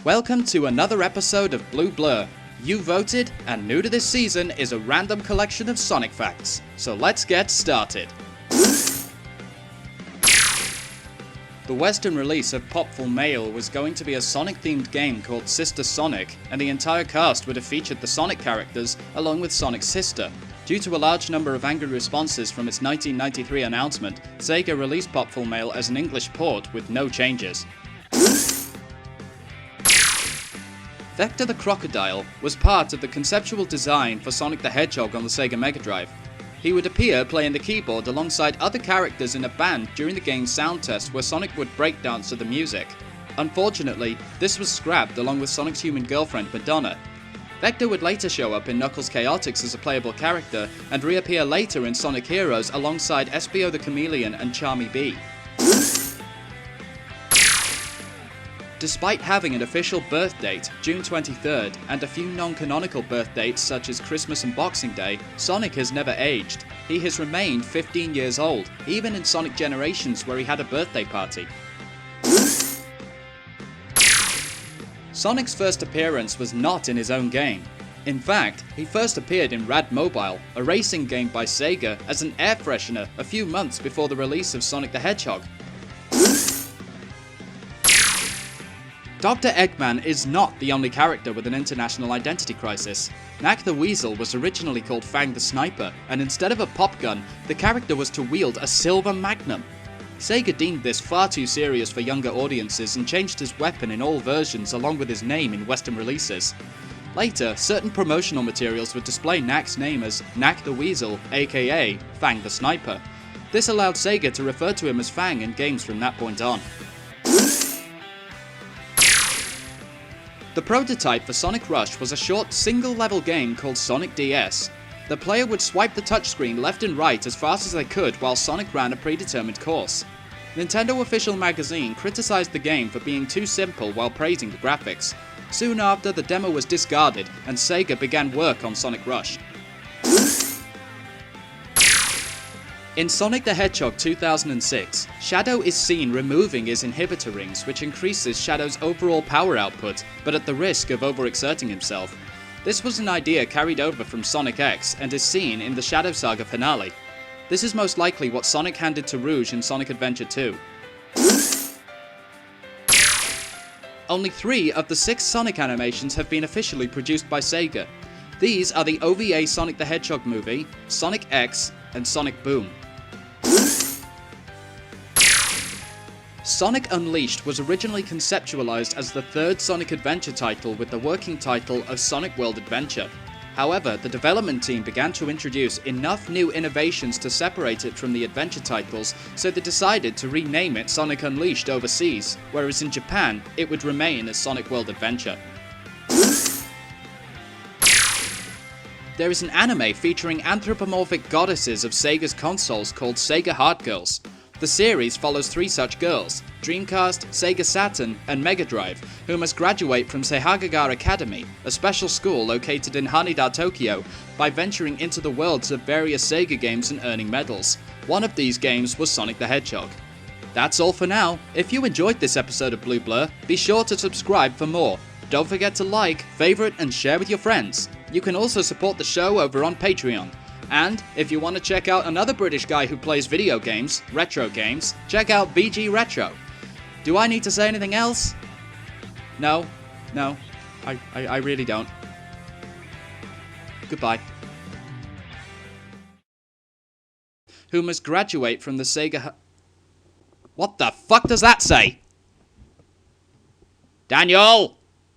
Welcome to another episode of Blue Blur. You voted, and new to this season is a random collection of Sonic facts. So let's get started. The Western release of Popful Mail was going to be a Sonic-themed game called Sister Sonic, and the entire cast would have featured the Sonic characters along with Sonic's sister. Due to a large number of angry responses from its 1993 announcement, Sega released Popful Mail as an English port with no changes. Vector the Crocodile was part of the conceptual design for Sonic the Hedgehog on the Sega Mega Drive. He would appear playing the keyboard alongside other characters in a band during the game's sound test where Sonic would breakdance to the music. Unfortunately, this was scrapped along with Sonic's human girlfriend Madonna. Vector would later show up in Knuckles Chaotix as a playable character and reappear later in Sonic Heroes alongside Espio the Chameleon and Charmy Bee. Despite having an official birth date, June 23rd, and a few non-canonical birth dates such as Christmas and Boxing Day, Sonic has never aged. He has remained 15 years old, even in Sonic Generations where he had a birthday party. Sonic's first appearance was not in his own game. In fact, he first appeared in Rad Mobile, a racing game by Sega, as an air freshener a few months before the release of Sonic the Hedgehog. Dr. Eggman is not the only character with an international identity crisis. Knack the Weasel was originally called Fang the Sniper, and instead of a pop gun, the character was to wield a silver magnum. Sega deemed this far too serious for younger audiences and changed his weapon in all versions along with his name in Western releases. Later, certain promotional materials would display Knack's name as Knack the Weasel, aka Fang the Sniper. This allowed Sega to refer to him as Fang in games from that point on. The prototype for Sonic Rush was a short single-level game called Sonic DS. The player would swipe the touchscreen left and right as fast as they could while Sonic ran a predetermined course. Nintendo Official Magazine criticized the game for being too simple while praising the graphics. Soon after, the demo was discarded and Sega began work on Sonic Rush. In Sonic the Hedgehog 2006, Shadow is seen removing his inhibitor rings, which increases Shadow's overall power output, but at the risk of overexerting himself. This was an idea carried over from Sonic X and is seen in the Shadow Saga finale. This is most likely what Sonic handed to Rouge in Sonic Adventure 2. Only 3 of the 6 Sonic animations have been officially produced by Sega. These are the OVA Sonic the Hedgehog movie, Sonic X, and Sonic Boom. Sonic Unleashed was originally conceptualized as the third Sonic Adventure title with the working title of Sonic World Adventure. However, the development team began to introduce enough new innovations to separate it from the adventure titles, so they decided to rename it Sonic Unleashed overseas, whereas in Japan, it would remain as Sonic World Adventure. There is an anime featuring anthropomorphic goddesses of Sega's consoles called Sega Heart Girls. The series follows 3 such girls, Dreamcast, Sega Saturn, and Mega Drive, who must graduate from Seihagaga Academy, a special school located in Haneda, Tokyo, by venturing into the worlds of various Sega games and earning medals. One of these games was Sonic the Hedgehog. That's all for now. If you enjoyed this episode of Blue Blur, be sure to subscribe for more. Don't forget to like, favorite, and share with your friends. You can also support the show over on Patreon. And if you want to check out another British guy who plays video games, retro games, check out BG Retro. Do I need to say anything else? No, I really don't. Goodbye. Who must graduate from the Sega... What the fuck does that say? Daniel!